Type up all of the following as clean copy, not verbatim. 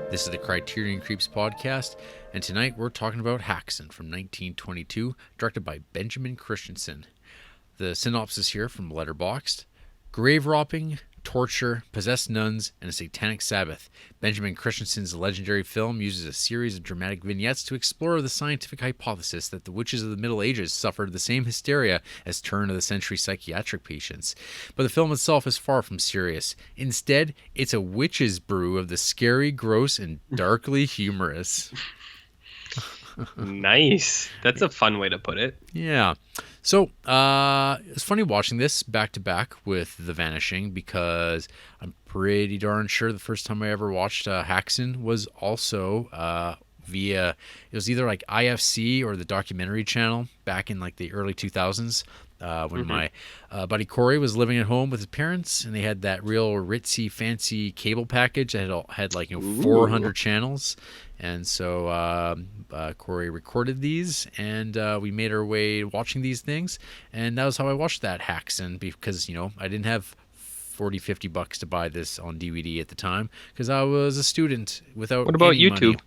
This is the Criterion Creeps podcast, and tonight we're talking about Häxan from 1922, directed by Benjamin Christensen. The synopsis here from Letterboxd: grave robbing, torture, possessed nuns, and a satanic Sabbath. Benjamin Christensen's legendary film uses a series of dramatic vignettes to explore the scientific hypothesis that the witches of the Middle Ages suffered the same hysteria as turn-of-the-century psychiatric patients. But the film itself is far from serious. Instead, it's a witch's brew of the scary, gross, and darkly humorous. Nice. That's a fun way to put it. Yeah. So, it's funny watching this back to back with The Vanishing, because I'm pretty darn sure the first time I ever watched Häxan was also via, it was either like IFC or the documentary channel back in like the early 2000s. When my buddy Corey was living at home with his parents, and they had that real ritzy, fancy cable package that had like 400 channels, and so Corey recorded these, and we made our way watching these things, and that was how I watched that Häxan, because I didn't have $40-50 to buy this on DVD at the time because I was a student without. What about any YouTube? Money.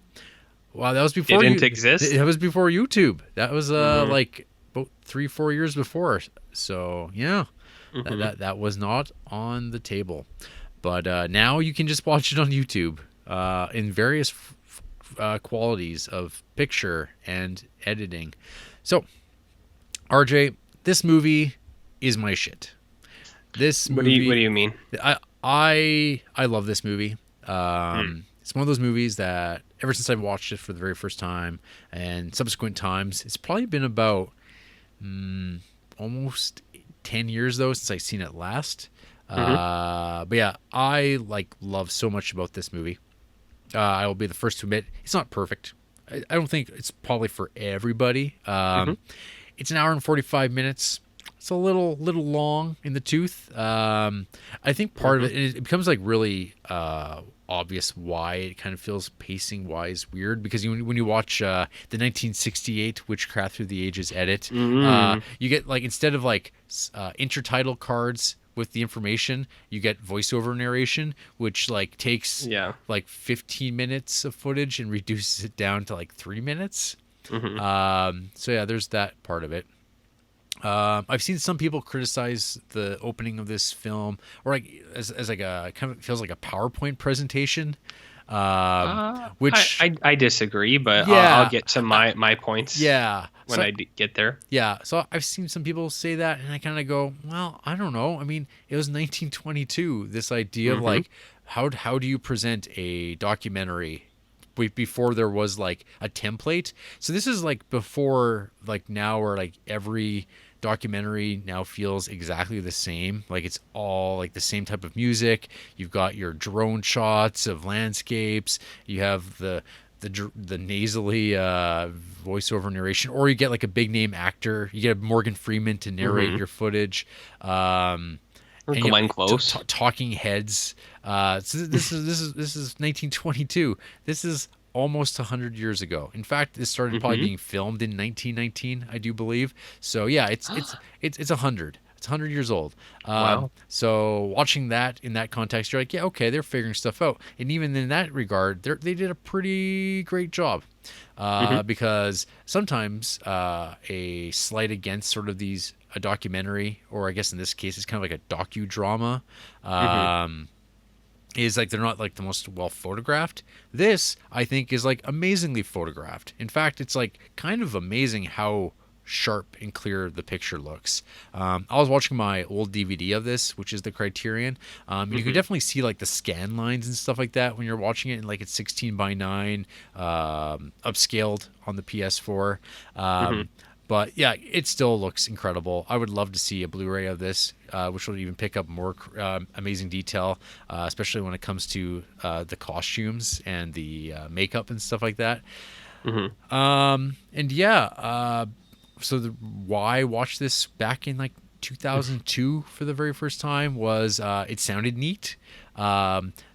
Wow, that was before. It didn't exist. That was before YouTube. That was like about 3-4 years before. So yeah, that was not on the table. But now you can just watch it on YouTube in various qualities of picture and editing. So, RJ, this movie is my shit. This movie. What do you mean? I love this movie. It's one of those movies that ever since I've watched it for the very first time and subsequent times, it's probably been about almost 10 years though since I've seen it last. But yeah, I love so much about this movie. I will be the first to admit it's not perfect. I don't think it's probably for everybody. It's an hour and 45 minutes. It's a little long in the tooth. I think part of it becomes like really obvious why it kind of feels pacing wise weird, because when you watch the 1968 Witchcraft Through the Ages edit, you get like, instead of like intertitle cards with the information, you get voiceover narration, which like takes like 15 minutes of footage and reduces it down to like 3 minutes. So yeah, there's that part of it. I've seen some people criticize the opening of this film, or like as like a kind of feels like a PowerPoint presentation, which I disagree, but yeah, I'll get to my points. Yeah, when I get there. Yeah, so I've seen some people say that, and I kind of go, well, I don't know. I mean, it was 1922. This idea of like how do you present a documentary before there was like a template. So this is like before, like now, where like every documentary now feels exactly the same. Like it's all like the same type of music. You've got your drone shots of landscapes. You have the nasally voiceover narration, or you get like a big name actor. You get Morgan Freeman to narrate your footage. Or Glenn Close, talking heads. So this is 1922. This is almost 100 years ago. In fact, this started probably being filmed in 1919, I do believe. So yeah, it's 100. It's 100 years old. Wow. So watching that in that context, you're like, yeah, okay, they're figuring stuff out. And even in that regard, they did a pretty great job. Because sometimes a slight against sort of a documentary, or I guess in this case, it's kind of like a docudrama, is like they're not like the most well photographed. This, I think, is like amazingly photographed. In fact, it's like kind of amazing how sharp and clear the picture looks. I was watching my old DVD of this, which is the Criterion. You can definitely see like the scan lines and stuff like that when you're watching it, and like it's 16:9, upscaled on the PS4. But yeah, it still looks incredible. I would love to see a Blu-ray of this, which will even pick up more amazing detail, especially when it comes to the costumes and the makeup and stuff like that. And yeah, so why watch this back in like 2002 for the very first time was it sounded neat.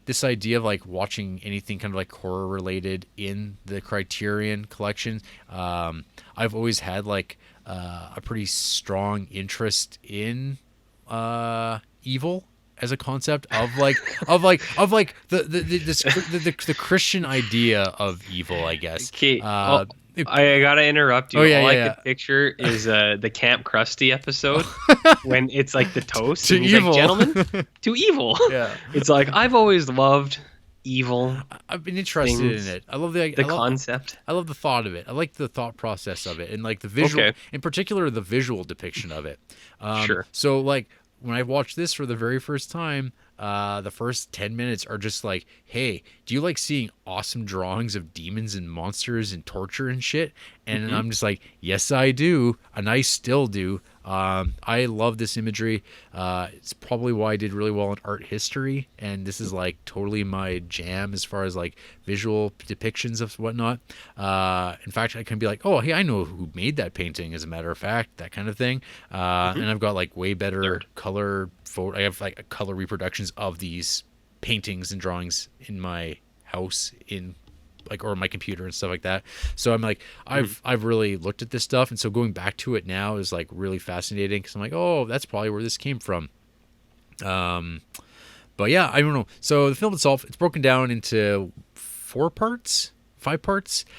This idea of like watching anything kind of like horror related in the Criterion Collection, I've always had like a pretty strong interest in evil as a concept of like the Christian idea of evil, I guess. Okay. I gotta interrupt you. Oh, yeah, All I yeah, could picture is the Camp Krusty episode when it's like the toast To and he's evil. like, "Gentlemen, to evil." Yeah. It's like I've always loved evil. I've been interested things, in it. I love the concept. I love the thought of it. I like the thought process of it, and like the visual, Okay. in particular, the visual depiction of it. Sure. So like when I watched this for the very first time, the first 10 minutes are just like, hey, do you like seeing awesome drawings of demons and monsters and torture and shit? And I'm just like, yes, I do, and I still do. I love this imagery. It's probably why I did really well in art history, and this is like totally my jam as far as like visual depictions of whatnot. In fact, I can be like, oh, hey, I know who made that painting, as a matter of fact, that kind of thing. And I've got like way better color photo. I have like color reproductions of these paintings and drawings in my house, in like, or my computer and stuff like that. So I'm like, I've really looked at this stuff, and so going back to it now is like really fascinating, because I'm like, oh, that's probably where this came from. But yeah, I don't know. So the film itself, it's broken down into 5 parts.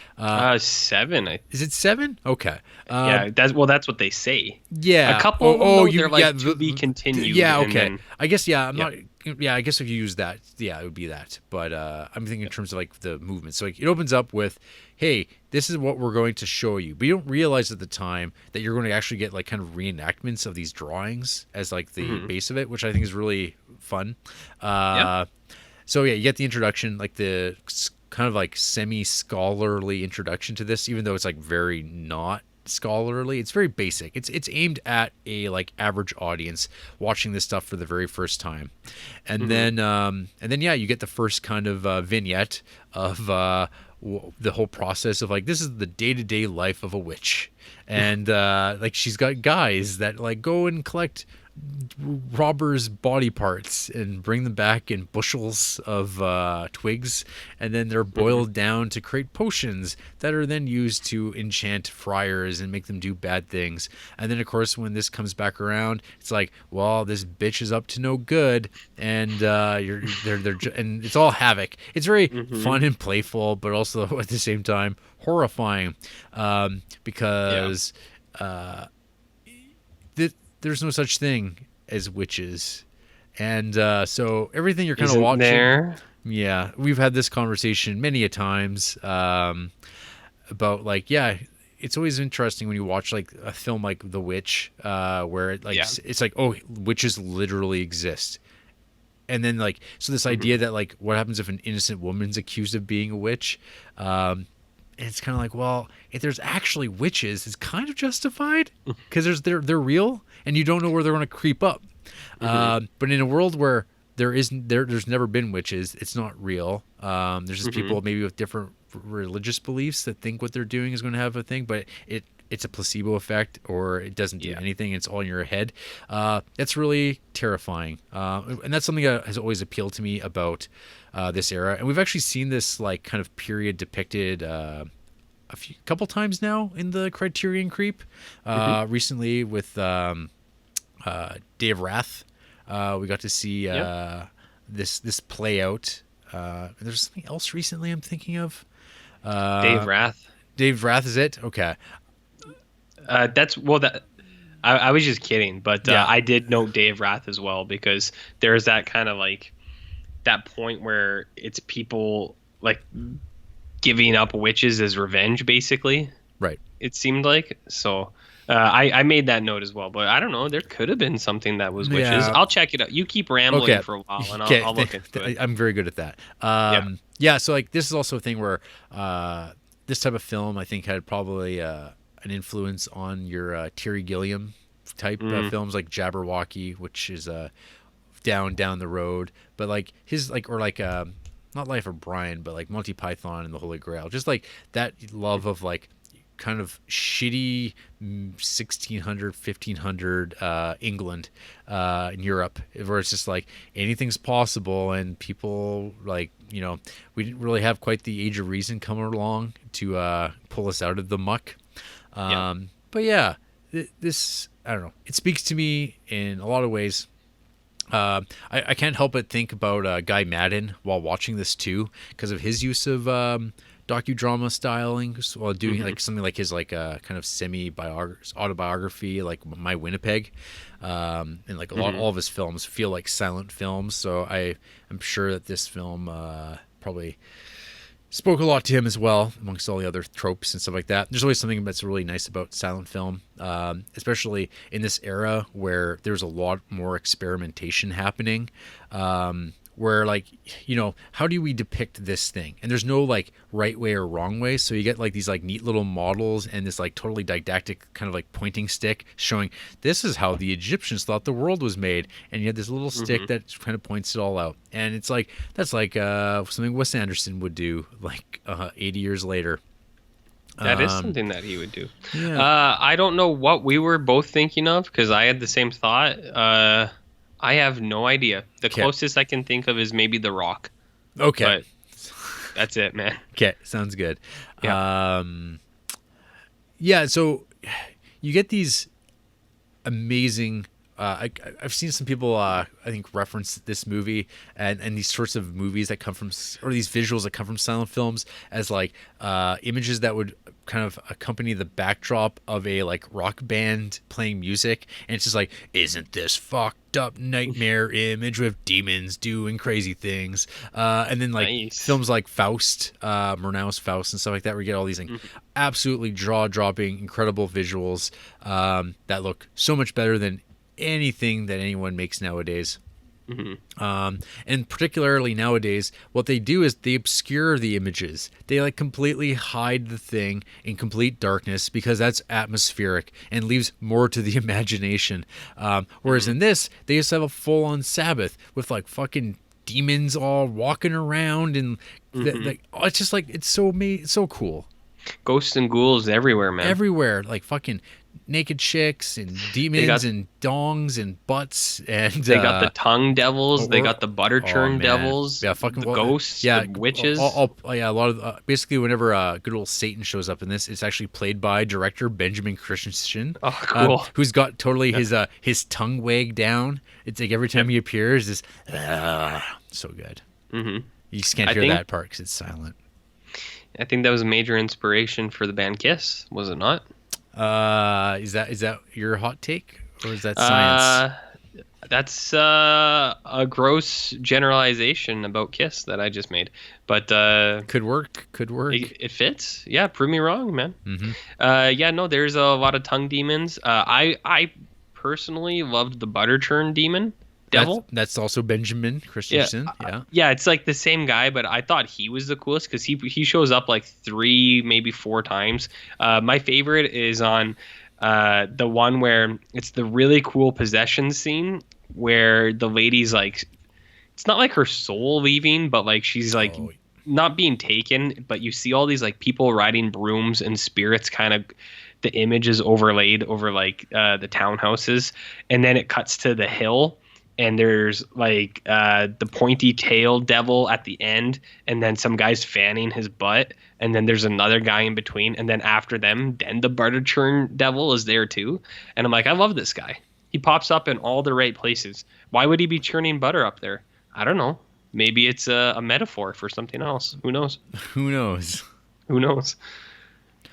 7. Is it 7? Okay. Yeah, that's what they say. Yeah. A couple of them, they're like to be continued. Yeah, and okay. then- I guess, yeah, I'm not... Yeah, I guess if you use that, yeah, it would be that. But I'm thinking in terms of like the movement. So like it opens up with, hey, this is what we're going to show you. But you don't realize at the time that you're going to actually get like kind of reenactments of these drawings as like the base of it, which I think is really fun. So yeah, you get the introduction, like the kind of like semi-scholarly introduction to this, even though it's like very not scholarly. It's very basic. It's aimed at a like average audience watching this stuff for the very first time. And then yeah, you get the first kind of vignette of the whole process of like, this is the day-to-day life of a witch. And like she's got guys that like go and collect robbers' body parts and bring them back in bushels of twigs, and then they're boiled down to create potions that are then used to enchant friars and make them do bad things. And then of course when this comes back around, it's like, well, this bitch is up to no good, and they're and it's all havoc. It's very fun and playful, but also at the same time horrifying, because there's no such thing as witches, and so everything you're kind of watching there. Yeah, we've had this conversation many a times about like, yeah, it's always interesting when you watch like a film like The Witch, where it like it's like, oh, witches literally exist. And then like, so this idea that like, what happens if an innocent woman's accused of being a witch? And it's kind of like, well, if there's actually witches, it's kind of justified because they're real, and you don't know where they're going to creep up. But in a world where there's never been witches, it's not real. There's just people maybe with different religious beliefs that think what they're doing is going to have a thing, but it's a placebo effect, or it doesn't do anything. It's all in your head. That's really terrifying. And that's something that has always appealed to me about this era. And we've actually seen this like kind of period depicted couple times now in the Criterion Creep. Recently with Day of Wrath, we got to see this play out. There's something else recently I'm thinking of. Day of Wrath. Day of Wrath is it? Okay. I was just kidding, but I did note Day of Wrath as well, because there's that kind of like that point where it's people like giving up witches as revenge, basically. Right. It seemed like. So I made that note as well, but I don't know. There could have been something that was witches. Yeah. I'll check it out. You keep rambling for a while, and I'll look into it. I'm very good at that. So like this is also a thing where this type of film I think had probably an influence on your Terry Gilliam type films like Jabberwocky, which is down the road, but like his like, or like not Life of Brian, but like Monty Python and the Holy Grail, just like that love of like kind of shitty 1600 1500 England in Europe, where it's just like anything's possible, and people like, you know, we didn't really have quite the age of reason come along to pull us out of the muck. But yeah, this, I don't know, it speaks to me in a lot of ways. I can't help but think about Guy Madden while watching this too, because of his use of docudrama styling while doing like something like his like kind of semi autobiography, like My Winnipeg, and like all of his films feel like silent films. So I'm sure that this film probably spoke a lot to him as well, amongst all the other tropes and stuff like that. There's always something that's really nice about silent film, especially in this era where there's a lot more experimentation happening, where like, how do we depict this thing? And there's no like right way or wrong way. So you get like these like neat little models and this like totally didactic kind of like pointing stick showing this is how the Egyptians thought the world was made. And you have this little stick that kind of points it all out. And it's like, that's like something Wes Anderson would do like 80 years later. That is something that he would do. Yeah. I don't know what we were both thinking of, because I had the same thought. I have no idea. The closest I can think of is maybe The Rock. Okay. But that's it, man. Okay, sounds good. Yeah. So you get these amazing... I've seen some people, I think, reference this movie and these sorts of movies that come from, or these visuals that come from silent films as like images that would kind of accompany the backdrop of a like rock band playing music. And it's just like, isn't this fucked up nightmare image with demons doing crazy things? And then like films like Faust, Murnau's Faust and stuff like that, where you get all these like, absolutely jaw-dropping, incredible visuals that look so much better than anything that anyone makes nowadays. And particularly nowadays, what they do is they obscure the images. They like completely hide the thing in complete darkness because that's atmospheric and leaves more to the imagination. Whereas in this, they just have a full-on Sabbath with like fucking demons all walking around and it's just like, it's so cool. Ghosts and ghouls everywhere, man. Everywhere, like fucking naked chicks and demons and dongs and butts, and they got the tongue devils, they got the butter churn devils, fucking the ghosts, the witches. A lot of basically whenever good old Satan shows up in this, it's actually played by director Benjamin Christensen. Oh, cool. Who's got totally his tongue wagged down. It's like every time he appears, is so good. You just can't hear that part because it's silent. I think that was a major inspiration for the band Kiss, was it not? Is that your hot take, or is that science? That's a gross generalization about Kiss that I just made, but could work. It fits. Yeah, prove me wrong, man. There's a lot of tongue demons. I personally loved the butter churn demon devil. That's also Benjamin Christensen. Yeah, it's like the same guy, but I thought he was the coolest because he shows up like 3, maybe 4 times. My favorite is on the one where it's the really cool possession scene where the lady's like, it's not like her soul leaving, but like she's like not being taken, but you see all these like people riding brooms and spirits kind of, the image is overlaid over like the townhouses, and then it cuts to the hill. And there's like the pointy tail devil at the end, and then some guy's fanning his butt, and then there's another guy in between, and then after them, then the butter churn devil is there too. And I'm like, I love this guy. He pops up in all the right places. Why would he be churning butter up there? I don't know. Maybe it's a metaphor for something else. Who knows? Who knows?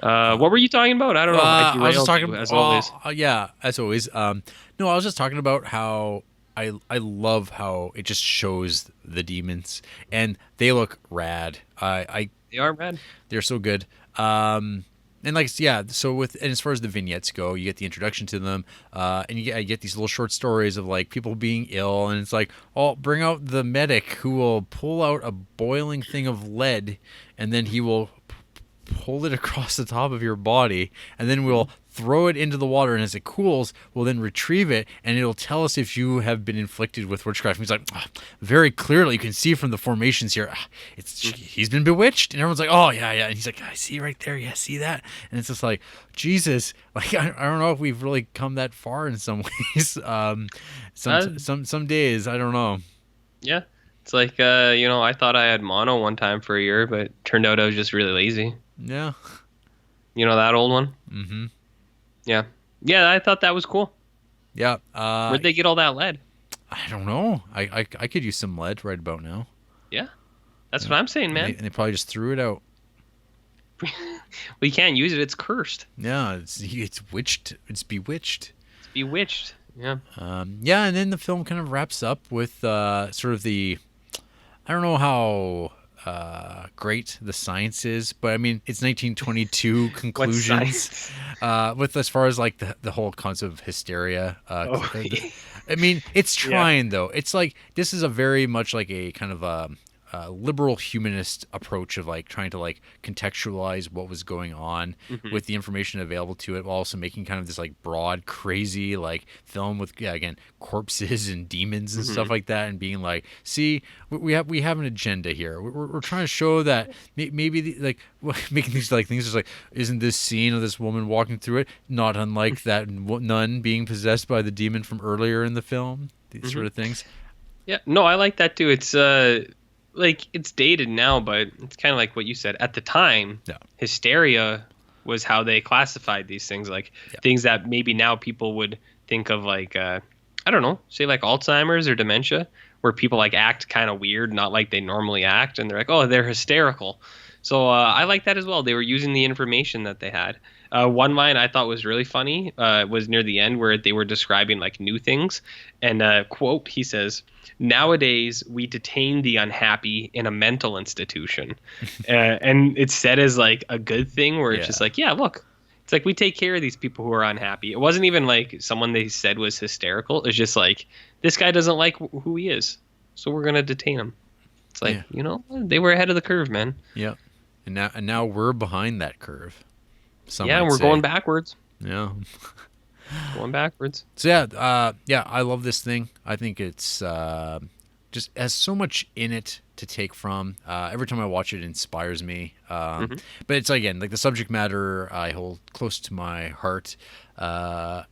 What were you talking about? I don't know. I was just talking as always. Yeah, as always. No, I was just talking about how I love how it just shows the demons and they look rad. They are rad. They're so good. And so and as far as the vignettes go, you get the introduction to them, and you get these little short stories of like people being ill, and it's like, oh, bring out the medic who will pull out a boiling thing of lead, and then he will pull it across the top of your body, and then we'll throw it into the water, and as it cools, we'll then retrieve it, and it'll tell us if you have been inflicted with witchcraft. And he's like, very clearly, you can see from the formations here, he's been bewitched. And everyone's like, oh, yeah. And he's like, I see right there. Yeah, see that? And it's just like, Jesus, like, I don't know if we've really come that far in some ways. Some days, I don't know. Yeah. It's like, I thought I had mono one time for a year, but turned out I was just really lazy. Yeah. You know that old one? Mm-hmm. Yeah, I thought that was cool. Yeah. Where'd they get all that lead? I don't know. I could use some lead right about now. Yeah, that's what I'm saying, man. And they probably just threw it out. Well, you can't use it. It's cursed. Yeah, it's witched. It's bewitched. It's bewitched. Yeah. Yeah, and then the film kind of wraps up with sort of the, I don't know how great the science is, but I mean it's 1922 conclusions with as far as like the whole concept of hysteria. I mean it's trying though. It's like this is a very much like a kind of a liberal humanist approach of like trying to like contextualize what was going on with the information available to it, while also making kind of this like broad, crazy like film with again corpses and demons and stuff like that, and being like, see, we have an agenda here. We're trying to show that maybe like making these like things just like, isn't this scene of this woman walking through it not unlike that nun being possessed by the demon from earlier in the film? These sort of things. Yeah, no, I like that too. It's like it's dated now, but it's kind of like what you said at the time. Yeah. Hysteria was how they classified these things, like things that maybe now people would think of like I don't know, say like Alzheimer's or dementia, where people like act kind of weird, not like they normally act, and they're like, oh, they're hysterical. So I like that as well. They were using the information that they had. One line I thought was really funny was near the end where they were describing like new things, and quote, he says, "Nowadays we detain the unhappy in a mental institution," and it's said as like a good thing, where it's just like, yeah, look, it's like we take care of these people who are unhappy. It wasn't even like someone they said was hysterical. It's just like, this guy doesn't like who he is, so we're gonna detain him. It's like, you know, they were ahead of the curve, man. Yep. And now we're behind that curve. We're going backwards. Yeah. Going backwards. So I love this thing. I think it's just has so much in it to take from. Every time I watch it, it inspires me. But it's again like the subject matter I hold close to my heart. So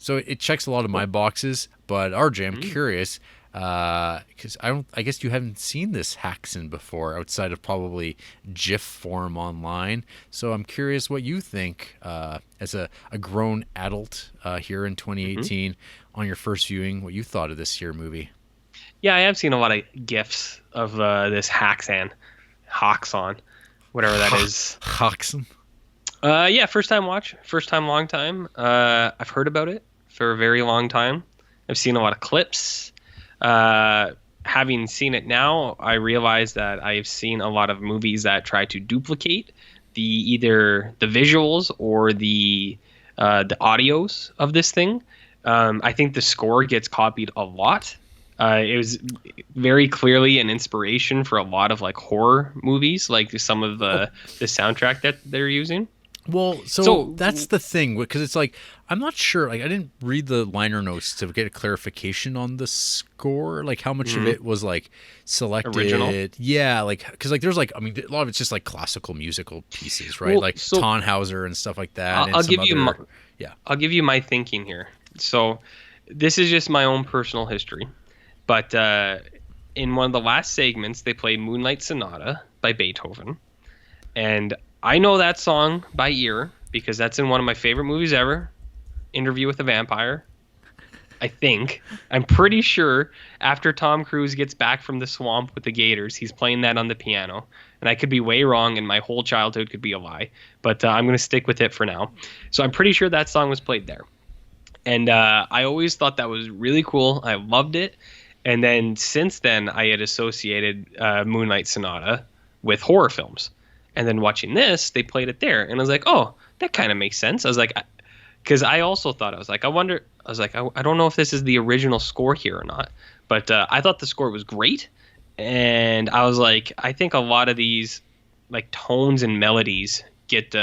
it checks a lot of my boxes. But RJ, I'm curious. Because I guess you haven't seen this Häxan before outside of probably GIF form online. So I'm curious what you think as a grown adult here in 2018 on your first viewing, what you thought of this here movie. Yeah, I have seen a lot of GIFs of this Häxan, whatever that is. Häxan. Yeah, first time watch, first time, long time. I've heard about it for a very long time. I've seen a lot of clips. Having seen it now, I realize that I've seen a lot of movies that try to duplicate either the visuals or the audios of this thing. I think the score gets copied a lot. It was very clearly an inspiration for a lot of like horror movies, like some of the soundtrack that they're using. Well, so that's the thing, because it's like, I'm not sure, like I didn't read the liner notes to get a clarification on the score, like how much of it was like selected. Original? Yeah, like, because like there's like, I mean, a lot of it's just like classical musical pieces, right? Well, like Tannhauser and stuff like that. I'll give you my thinking here. So this is just my own personal history, but in one of the last segments, they play Moonlight Sonata by Beethoven, and I know that song by ear because that's in one of my favorite movies ever, Interview with a Vampire. I'm pretty sure after Tom Cruise gets back from the swamp with the gators, he's playing that on the piano. And I could be way wrong, and my whole childhood could be a lie. But I'm going to stick with it for now. So I'm pretty sure that song was played there. And I always thought that was really cool. I loved it. And then since then, I had associated Moonlight Sonata with horror films. And then watching this, they played it there. And I was like, oh, that kind of makes sense. I was like, because I also thought, I don't know if this is the original score here or not. But I thought the score was great. And I was like, I think a lot of these like tones and melodies get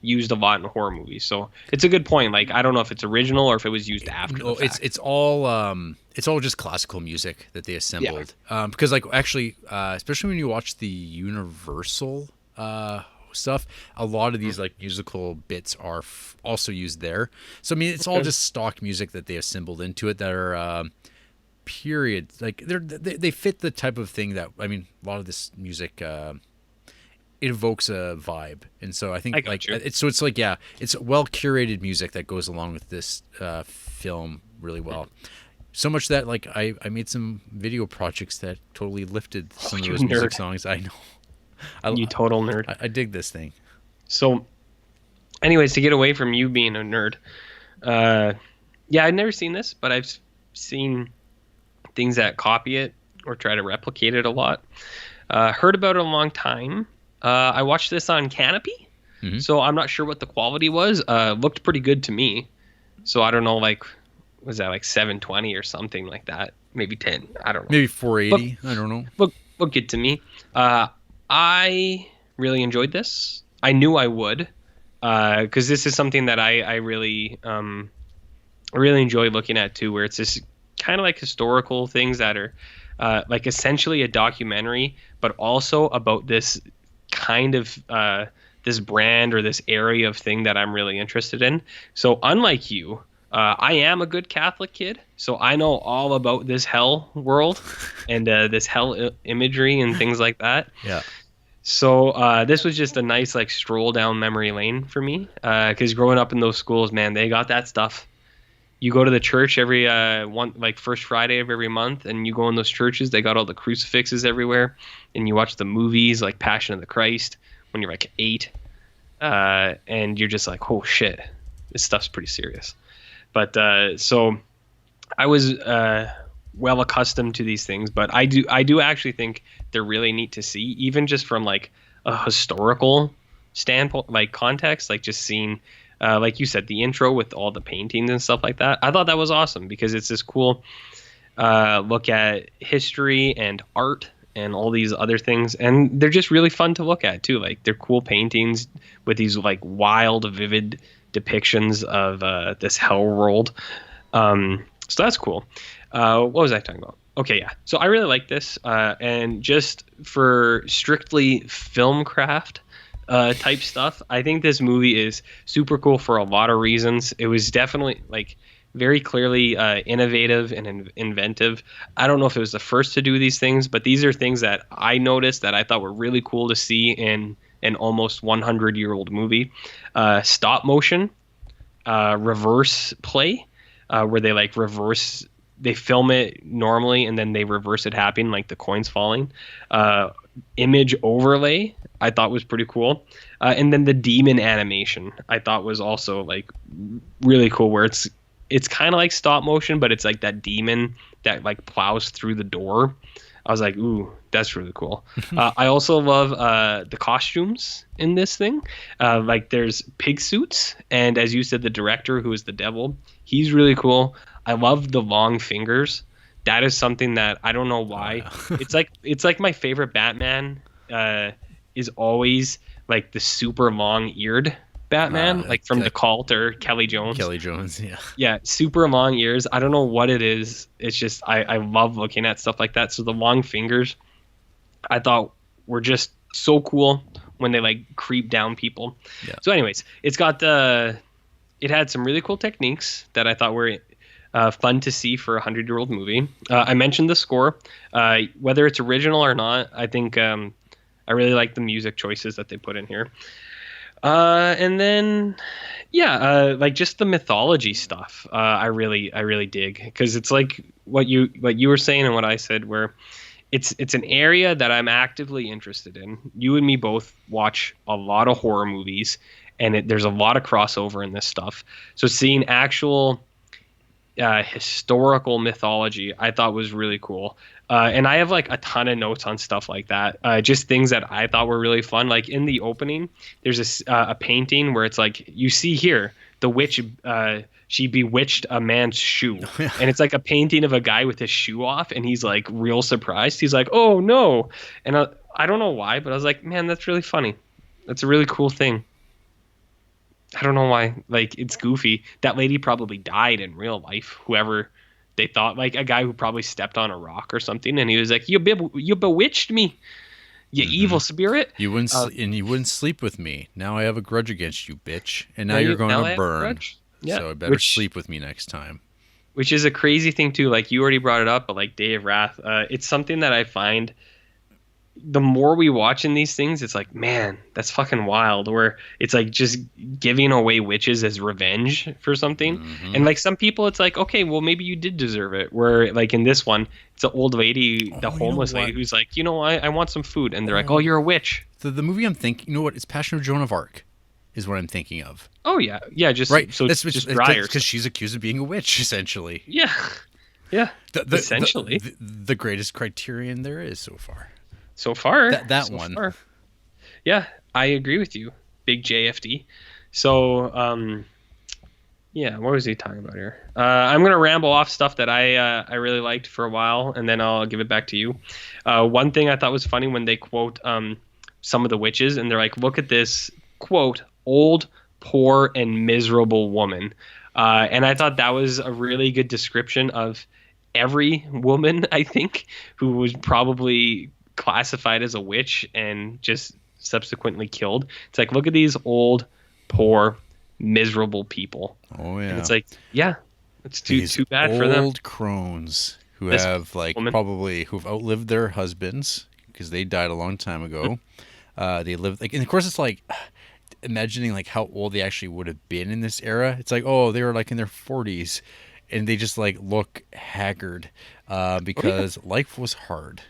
used a lot in horror movies. So it's a good point. Like, I don't know if it's original or if it was used after the fact. It's all just classical music that they assembled. Yeah. Because like actually, especially when you watch the Universal stuff, a lot of these like musical bits are also used there. So I mean, it's all just stock music that they assembled into it that are period, like they fit the type of thing that, I mean, a lot of this music it evokes a vibe, and so I think it's like, yeah, it's well curated music that goes along with this film really well. So much that like I made some video projects that totally lifted some of You those music nerd. songs. I know. You total nerd. I dig this thing. So, anyways, to get away from you being a nerd, yeah, I'd never seen this, but I've seen things that copy it or try to replicate it a lot. Heard about it a long time. I watched this on Canopy, so I'm not sure what the quality was. Looked pretty good to me. So I don't know, like, was that like 720 or something like that? Maybe 10. I don't know. Maybe 480. I don't know. Look good to me. I really enjoyed this. I knew I would, because this is something that I really enjoy looking at too, where it's this kind of like historical things that are like essentially a documentary, but also about this kind of this brand or this area of thing that I'm really interested in. So unlike you, I am a good Catholic kid, so I know all about this hell world and this hell imagery and things like that. Yeah. So this was just a nice like stroll down memory lane for me, because growing up in those schools, man, they got that stuff. You go to the church every first Friday of every month, and you go in those churches, they got all the crucifixes everywhere, and you watch the movies like Passion of the Christ when you're like 8, and you're just like, oh shit, this stuff's pretty serious. But so I was well accustomed to these things, but I do actually think they're really neat to see, even just from like a historical standpoint, like context, like just seeing, like you said, the intro with all the paintings and stuff like that. I thought that was awesome because it's this cool look at history and art and all these other things, and they're just really fun to look at too. Like they're cool paintings with these like wild, vivid depictions of this hell world. So that's cool. What was I talking about? Okay, yeah. So I really like this, and just for strictly filmcraft type stuff, I think this movie is super cool for a lot of reasons. It was definitely like very clearly innovative and inventive. I don't know if it was the first to do these things, but these are things that I noticed that I thought were really cool to see in an almost 100-year-old movie. Stop motion, reverse play, where they like reverse, they film it normally and then they reverse it happening, like the coins falling. Image overlay I thought was pretty cool. And then the demon animation I thought was also like really cool, where it's kind of like stop motion, but it's like that demon that like plows through the door. I was like, ooh, that's really cool. I also love the costumes in this thing. Like there's pig suits, and as you said, the director, who is the devil, he's really cool. I love the long fingers. That is something that I don't know why. It's like my favorite Batman is always like the super long-eared Batman, like from The Cult or Kelly Jones. Kelly Jones, yeah. Yeah, super long ears. I don't know what it is. It's just I love looking at stuff like that. So the long fingers, I thought were just so cool when they like creep down people. Yeah. So anyways, it had some really cool techniques that I thought were fun to see for a 100-year-old movie. I mentioned the score. Whether it's original or not, I think I really like the music choices that they put in here. And then, yeah, like just the mythology stuff. I really dig, because it's like what you were saying and what I said, where it's an area that I'm actively interested in. You and me both watch a lot of horror movies, and there's a lot of crossover in this stuff. So seeing actual historical mythology, I thought was really cool. And I have like a ton of notes on stuff like that. Just things that I thought were really fun. Like in the opening, there's a painting where it's like, you see here, the witch, she bewitched a man's shoe. And it's like a painting of a guy with his shoe off, and he's like real surprised. He's like, oh no. And I don't know why, but I was like, man, that's really funny. That's a really cool thing. I don't know why. Like, it's goofy. That lady probably died in real life. Whoever they thought, like a guy who probably stepped on a rock or something, and he was like, "You bewitched me, you evil spirit. You wouldn't sleep with me. Now I have a grudge against you, bitch. And now you're going to burn. Yeah. So I better sleep with me next time." Which is a crazy thing too. Like you already brought it up, but like Day of Wrath, it's something that I find the more we watch in these things, it's like, man, that's fucking wild. Where it's like just giving away witches as revenge for something. Mm-hmm. And like some people, it's like, okay, well, maybe you did deserve it. Where like in this one, it's an old lady, the homeless lady, who's like, I want some food. And they're like, oh, you're a witch. The movie I'm thinking, you know what? It's Passion of Joan of Arc is what I'm thinking of. Oh, yeah. Yeah, just right. So that's just dry because she's accused of being a witch, essentially. Yeah. Yeah. Essentially. The greatest Criterion there is so far. So far. That one. Far. Yeah, I agree with you. Big JFD. So, yeah, what was he talking about here? I'm going to ramble off stuff that I really liked for a while, and then I'll give it back to you. One thing I thought was funny when they quote some of the witches, and they're like, look at this, quote, old, poor, and miserable woman. And I thought that was a really good description of every woman, I think, who was probably classified as a witch and just subsequently killed. It's like, look at these old, poor, miserable people. Oh yeah. And it's like, yeah, it's too bad for them. Old crones who have like probably who've outlived their husbands because they died a long time ago. They lived like, and of course it's like imagining like how old they actually would have been in this era. It's like, oh, they were like in their 40s. And they just like look haggard because life was hard.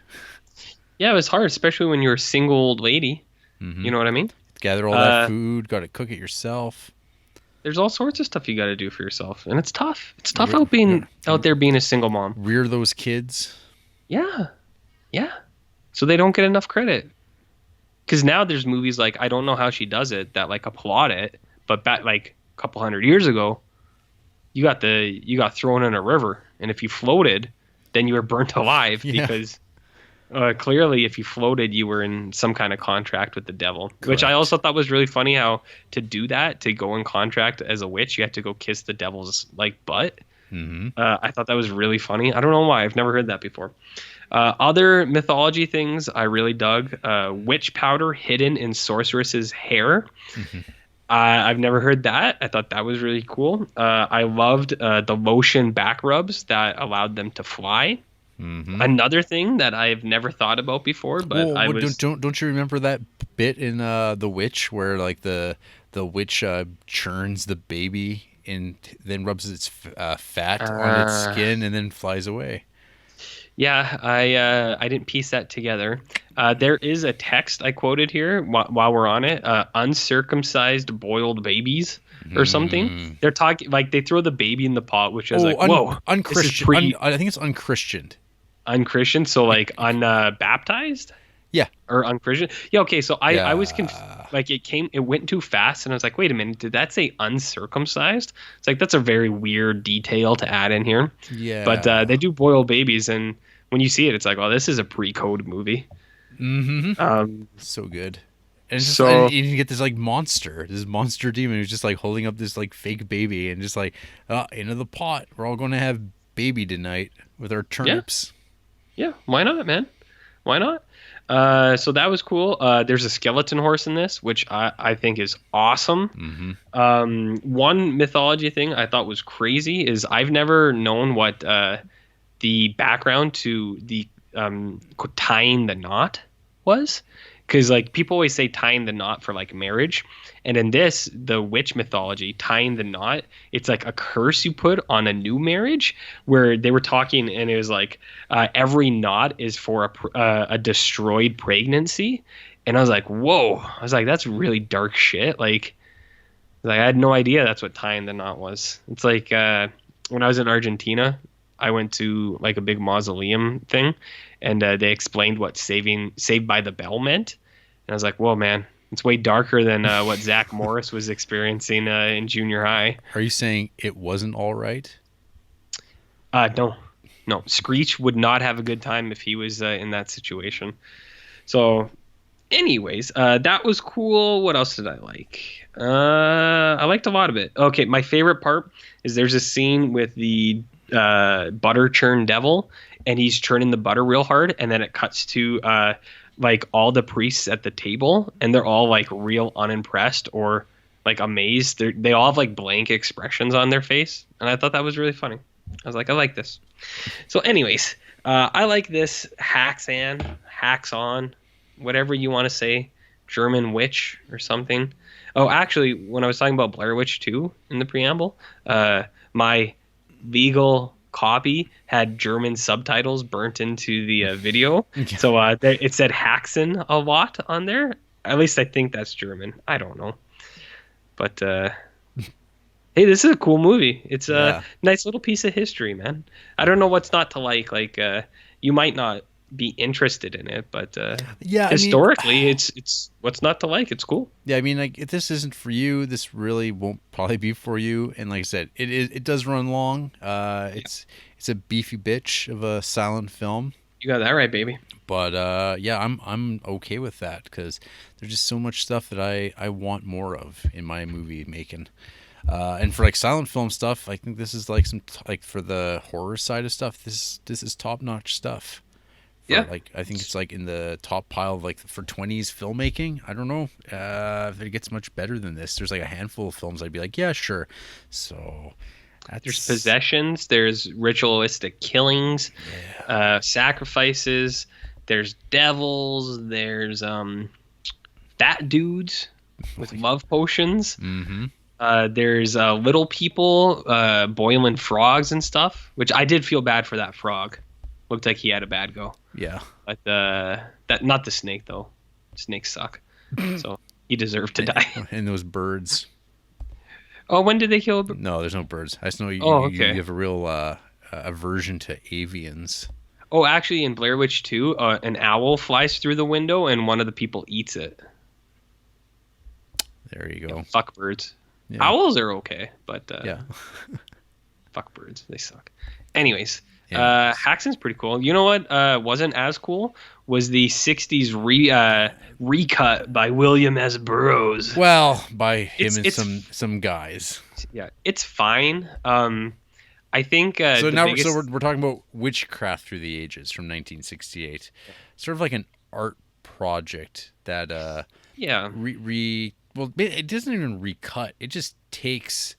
Yeah, it was hard, especially when you're a single old lady. Mm-hmm. You know what I mean? Gather all that food, got to cook it yourself. There's all sorts of stuff you got to do for yourself, and it's tough. It's tough out there being a single mom. Rear those kids. Yeah, yeah. So they don't get enough credit. Because now there's movies like I Don't Know How She Does It that like applaud it, but back like a couple hundred years ago. You got thrown in a river, and if you floated, then you were burnt alive because clearly, if you floated, you were in some kind of contract with the devil. Correct. Which I also thought was really funny. How to do that, to go in contract as a witch, you had to go kiss the devil's like butt. Mm-hmm. I thought that was really funny. I don't know why. I've never heard that before. Other mythology things I really dug: witch powder hidden in sorceress's hair. Mm-hmm. I've never heard that. I thought that was really cool. I loved the lotion back rubs that allowed them to fly. Mm-hmm. Another thing that I've never thought about before, but don't you remember that bit in The Witch where like the witch churns the baby and then rubs its fat on its skin and then flies away? Yeah, I didn't piece that together. There is a text I quoted here while we're on it. Uncircumcised boiled babies or something. They're talking like they throw the baby in the pot, which is like, whoa, unchristian. I think it's unchristianed. Unchristian, so like unbaptized. Yeah, or unchristian. Yeah, okay. So I was like it went too fast, and I was like, wait a minute, did that say uncircumcised? It's like that's a very weird detail to add in here. Yeah, but they do boil babies, and when you see it, it's like, oh, this is a pre-code movie. Mm-hmm. So good. And it's just, and you get this like this monster demon who's just like holding up this like fake baby and just like, into the pot. We're all going to have baby tonight with our turnips. Yeah, why not, man? Why not? So that was cool. There's a skeleton horse in this, which I think is awesome. Mm-hmm. One mythology thing I thought was crazy is I've never known what the background to the tying the knot was. Because like people always say tying the knot for like marriage, and in this, the witch mythology, tying the knot, it's like a curse you put on a new marriage. Where they were talking, and it was like every knot is for a destroyed pregnancy, and I was like, whoa! I was like, that's really dark shit. Like I had no idea that's what tying the knot was. It's like when I was in Argentina, I went to like a big mausoleum thing, and they explained what Saved by the Bell meant. And I was like, whoa, man, it's way darker than what Zach Morris was experiencing in junior high. Are you saying it wasn't all right? No. Screech would not have a good time if he was in that situation. So anyways, that was cool. What else did I like? I liked a lot of it. Okay, my favorite part is there's a scene with the butter churn devil, and he's churning the butter real hard, and then it cuts to like all the priests at the table, and they're all like real unimpressed or like amazed. They all have like blank expressions on their face, and I thought that was really funny. I was like, I like this. So anyways, I like this Häxan, whatever you want to say, German witch or something. Oh, actually, when I was talking about Blair Witch 2 in the preamble, my legal copy had German subtitles burnt into the video. So it said Häxan a lot on there. At least I think that's German. I don't know. But hey, this is a cool movie. It's a nice little piece of history, man. I don't know what's not to like. Like, you might not be interested in it, but historically, it's what's not to like. It's cool. Yeah, I mean, like, if this isn't for you, this really won't probably be for you. And like I said, it does run long. It's a beefy bitch of a silent film. You got that right, baby. But I'm okay with that because there's just so much stuff that I want more of in my movie making. And for like silent film stuff, I think this is like for the horror side of stuff. This is top notch stuff. Like, I think it's like in the top pile of like for 20s filmmaking. I don't know if it gets much better than this. There's like a handful of films I'd be like, yeah, sure. So there's possessions, there's ritualistic killings, sacrifices, there's devils, there's fat dudes with love potions. Mm-hmm. There's little people boiling frogs and stuff, which I did feel bad for that frog. Looked like he had a bad go. Yeah. But that not the snake though. Snakes suck. So he deserved to die. And those birds. Oh, when did they kill? No, there's no birds. I just know you have a real aversion to avians. Oh, actually, in Blair Witch 2, an owl flies through the window and one of the people eats it. There you go. Yeah, fuck birds. Yeah. Owls are okay, but fuck birds. They suck. Anyways. Häxan's pretty cool. You know what wasn't as cool was the 60s recut by William S. Burroughs. Well, by him and some guys. Yeah, it's fine. I think so we're talking about Witchcraft Through the Ages from 1968. Sort of like an art project that well, it doesn't even recut. It just takes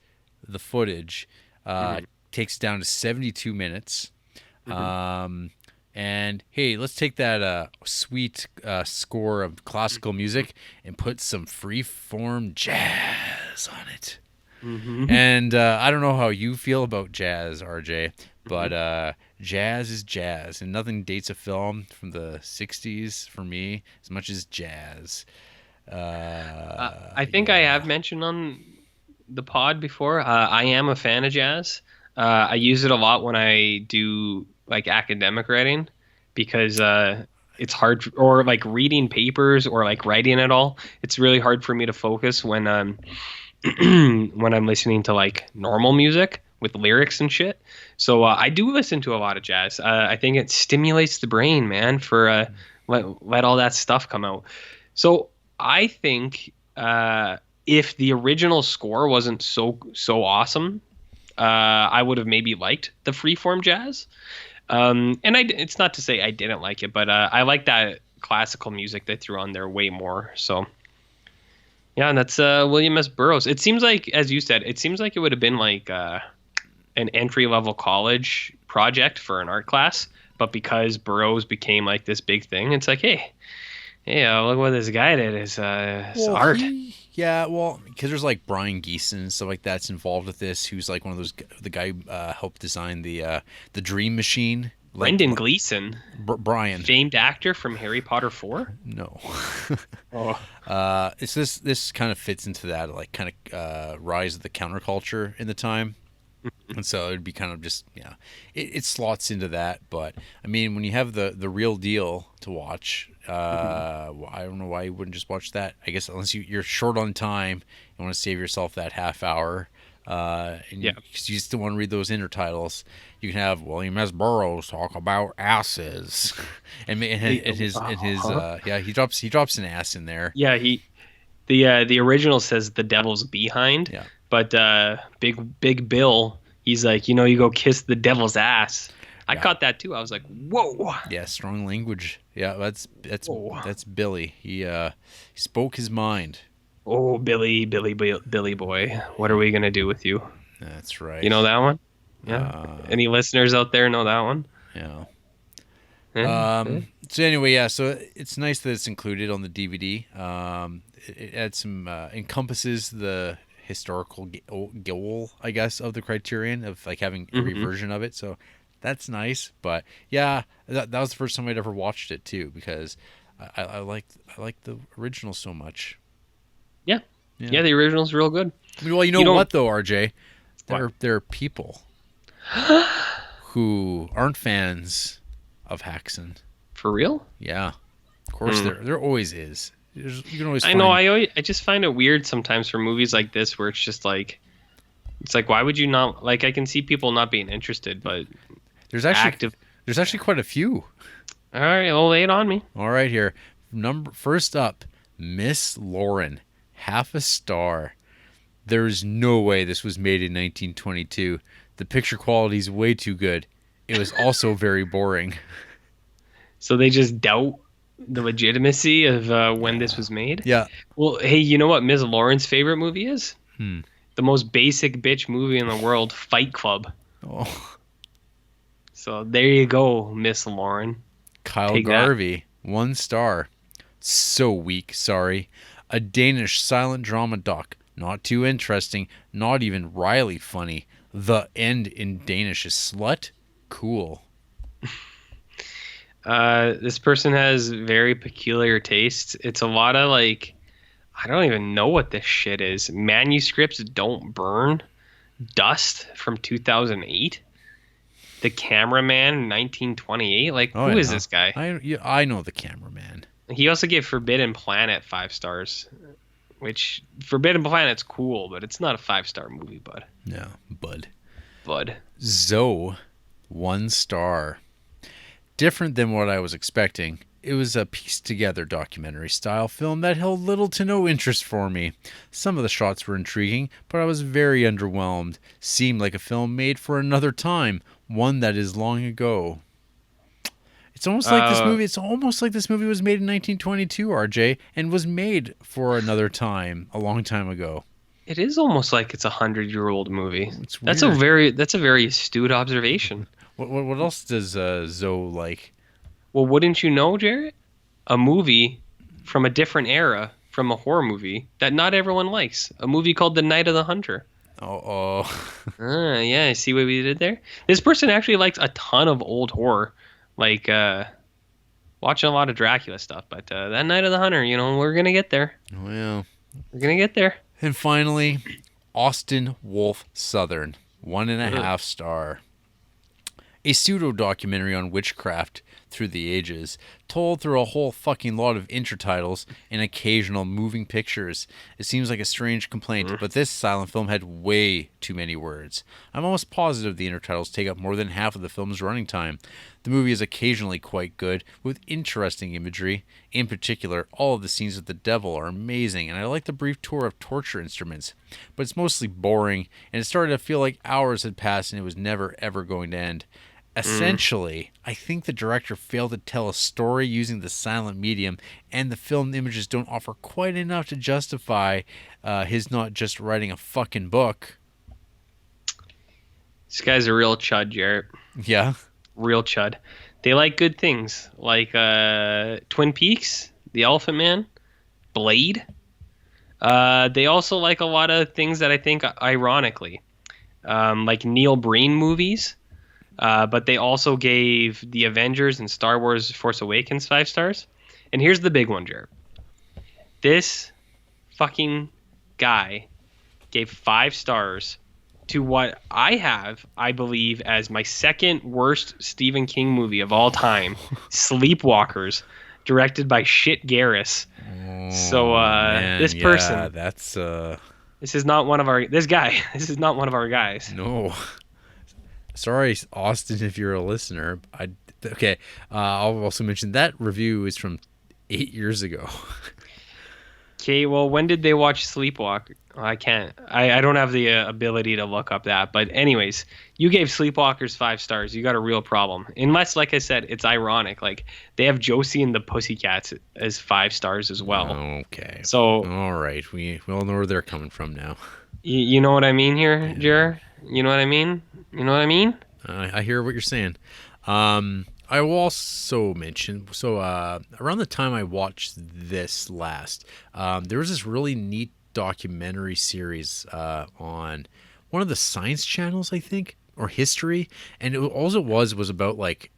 the footage, takes it down to 72 minutes. Mm-hmm. And hey, let's take that sweet score of classical music and put some free-form jazz on it. Mm-hmm. And I don't know how you feel about jazz, RJ, but jazz is jazz, and nothing dates a film from the 60s for me as much as jazz. I think I have mentioned on the pod before, I am a fan of jazz. I use it a lot when I do like academic writing because it's hard or like reading papers or like writing at all. It's really hard for me to focus when when I'm listening to like normal music with lyrics and shit. So I do listen to a lot of jazz. I think it stimulates the brain, man, for let all that stuff come out. So I think if the original score wasn't so awesome, I would have maybe liked the freeform jazz. And it's not to say I didn't like it, but I like that classical music they threw on there way more. So yeah, and that's William S. Burroughs. It seems like, as you said, it seems like it would have been like an entry-level college project for an art class, but because Burroughs became like this big thing, it's like, hey, look what this guy did. It's art. Yeah, well, because there's like Brian Geeson and stuff like that's involved with this, who's like one of those, the guy who helped design the Dream Machine. Brendan Gleeson. Brian. Famed actor from Harry Potter 4? No. It's this kind of fits into that, like, kind of rise of the counterculture in the time. And so it'd be kind of just, it slots into that. But, I mean, when you have the real deal to watch, I don't know why you wouldn't just watch that. I guess unless you're short on time, you want to save yourself that half hour. Because you still want to read those intertitles. You can have William S. Burroughs talk about asses, and his he drops an ass in there. Yeah, the original says the devil's behind. Yeah. But Big Bill, he's like, you go kiss the devil's ass. I caught that too. I was like, whoa. Yeah, strong language. Yeah, that's Billy. He spoke his mind. Oh, Billy boy, what are we gonna do with you? That's right. You know that one? Yeah. Any listeners out there know that one? Yeah. So anyway, yeah. So it's nice that it's included on the DVD. It adds some encompasses the historical goal, I guess, of the Criterion of like having every Mm-hmm. version of it. So that's nice. But yeah, that was the first time I'd ever watched it too because I like the original so much. Yeah. Yeah. Yeah, the original's real good. I mean, well, you know You don't what though, RJ? what? There are people who aren't fans of Häxan. For real? Yeah, of course there always is. You can always I find. know. I just find it weird sometimes for movies like this where it's like why would you not like? I can see people not being interested, but There's actually active. there's actually quite a few. All right, well, lay it on me. All right, here. First up, Miss Lauren, half a star. There's no way this was made in 1922. The picture quality is way too good. It was also very boring. So they just doubt the legitimacy of when this was made. Yeah. Well, hey, you know what Ms. Lauren's favorite movie is? Hmm. The most basic bitch movie in the world, Fight Club. Oh. So there you go, Miss Lauren. Kyle Take that. Garvey, 1 star. So weak, sorry. A Danish silent drama doc. Not too interesting, not even wryly funny. The end in Danish is slut? Cool. This person has very peculiar tastes. It's a lot of like, I don't even know what this shit is. Manuscripts Don't Burn, Dust from 2008, The Cameraman 1928. Like, Oh, who is yeah. this guy? I know the cameraman. He also gave Forbidden Planet 5 stars, which Forbidden Planet's cool, but it's not a 5-star movie, bud. No, bud. Bud. Zoe, 1 star. Different than what I was expecting. It was a pieced together documentary style film that held little to no interest for me. Some of the shots were intriguing, but I was very underwhelmed. Seemed like a film made for another time, one that is long ago. It's almost like this movie. It's almost like this movie was made in 1922, RJ, and was made for another time, a long time ago. It is almost like it's a 100-year-old movie. It's That's weird. a very astute observation. What else does Zoe like? Well, wouldn't you know, Jarrett? A movie from a different era, from a horror movie that not everyone likes. A movie called The Night of the Hunter. Oh. Yeah, see what we did there? This person actually likes a ton of old horror, like watching a lot of Dracula stuff. But That Night of the Hunter, we're going to get there. Oh, yeah. We're going to get there. And finally, Austin Wolf Southern, 1.5 star. A pseudo-documentary on witchcraft through the ages, told through a whole fucking lot of intertitles and occasional moving pictures. It seems like a strange complaint, but this silent film had way too many words. I'm almost positive the intertitles take up more than half of the film's running time. The movie is occasionally quite good, with interesting imagery. In particular, all of the scenes with the devil are amazing, and I like the brief tour of torture instruments. But it's mostly boring, and it started to feel like hours had passed and it was never ever going to end. Essentially, I think the director failed to tell a story using the silent medium, and the filmed images don't offer quite enough to justify his not just writing a fucking book. This guy's a real chud, Jarrett. Yeah. Real chud. They like good things, like Twin Peaks, The Elephant Man, Blade. They also like a lot of things that I think, ironically, like Neil Breen movies. But they also gave The Avengers and Star Wars Force Awakens 5 stars. And here's the big one, Jared. This fucking guy gave 5 stars to what I believe, as my second worst Stephen King movie of all time, Sleepwalkers, directed by Shit Garris. So Man, this person, yeah, that's this is not one of our guys. No. Sorry, Austin, if you're a listener. I'll also mention that review is from 8 years ago. Okay, well, when did they watch Sleepwalk? I can't. I don't have the ability to look up that. But anyways, you gave Sleepwalkers 5 stars. You got a real problem. Unless, like I said, it's ironic. Like, they have Josie and the Pussycats as 5 stars as well. Okay. So, all right. We all know where they're coming from now. You know what I mean here, Jer? You know what I mean? You know what I mean? I hear what you're saying. I will also mention, so around the time I watched this last, there was this really neat documentary series on one of the science channels, I think, or History, and all it was about like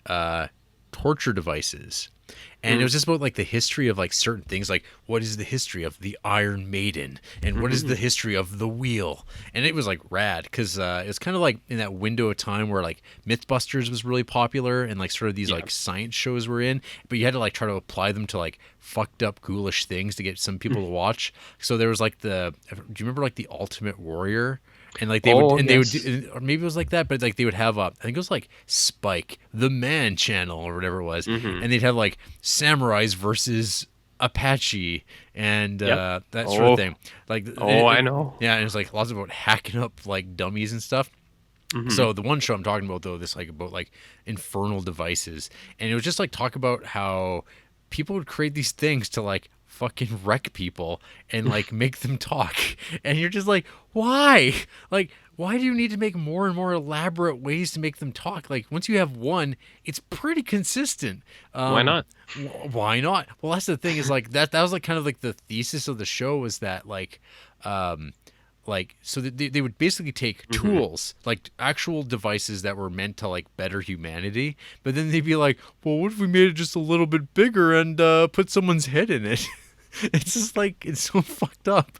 torture devices. And it was just about like the history of like certain things, like what is the history of the Iron Maiden, and what is the history of the wheel. And it was like rad because it's kind of like in that window of time where like MythBusters was really popular and like sort of these like science shows were in, but you had to like try to apply them to like fucked up ghoulish things to get some people to watch. So there was like do you remember like the Ultimate Warrior? And like they would do, or maybe it was like that, but like they would have I think it was like Spike, the Man channel or whatever it was, and they'd have like samurais versus Apache and that sort of thing. Like I know. Yeah, and it was like lots about hacking up like dummies and stuff. So the one show I'm talking about though, this like about like infernal devices, and it was just like talk about how people would create these things to like fucking wreck people and like make them talk, and you're just like, why? Like, why do you need to make more and more elaborate ways to make them talk? Like, once you have one, it's pretty consistent. Why not? Why not? Well, that's the thing is like that was like kind of like the thesis of the show was that like so they would basically take tools, like actual devices that were meant to like better humanity, but then they'd be like, well, what if we made it just a little bit bigger and put someone's head in it? It's just like, it's so fucked up.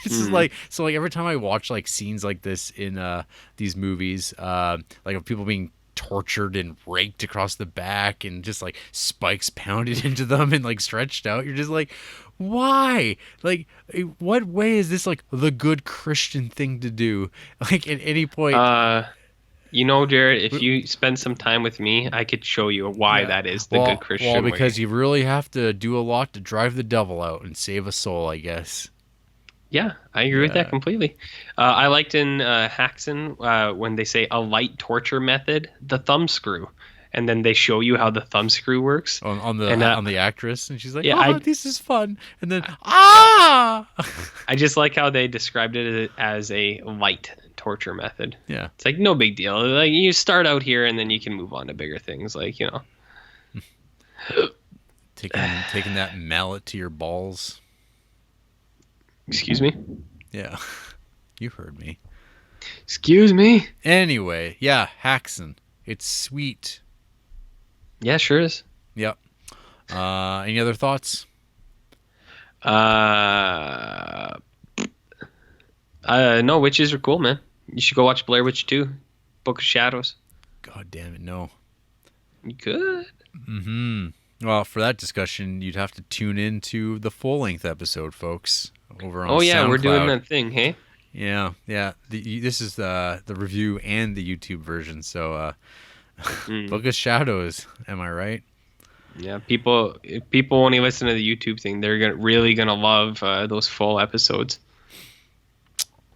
It's just like, so like every time I watch like scenes like this in these movies, like of people being tortured and raked across the back and just like spikes pounded into them and like stretched out, you're just like, why? Like, what way is this like the good Christian thing to do? Like at any point, you know, Jared, if you spend some time with me, I could show you why that is the good Christian way. Well, because you really have to do a lot to drive the devil out and save a soul, I guess. Yeah, I agree with that completely. I liked in Häxan when they say a light torture method, the thumb screw, and then they show you how the thumb screw works on the actress, and she's like, this is fun, and then I just like how they described it as a light torture method. Yeah, it's like no big deal. Like you start out here, and then you can move on to bigger things, like taking that mallet to your balls. Excuse me? Yeah, you heard me. Excuse me? Anyway, yeah, Häxan. It's sweet. Yeah, sure is. Yep. Any other thoughts? No, witches are cool, man. You should go watch Blair Witch 2, Book of Shadows. God damn it, no. You could. Well, for that discussion, you'd have to tune in to the full-length episode, folks. Over on SoundCloud. We're doing that thing, hey? Yeah. This is the review and the YouTube version. So, Book of Shadows. Am I right? Yeah. If people only listen to the YouTube thing, they're really gonna love those full episodes.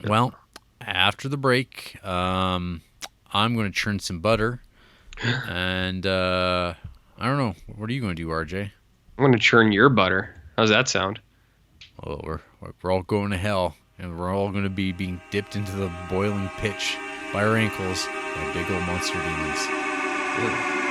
Well, after the break, I'm going to churn some butter, and I don't know. What are you going to do, RJ? I'm going to churn your butter. How's that sound? Well, we're all going to hell, and we're all going to be being dipped into the boiling pitch by our ankles by big old monster demons. Ew.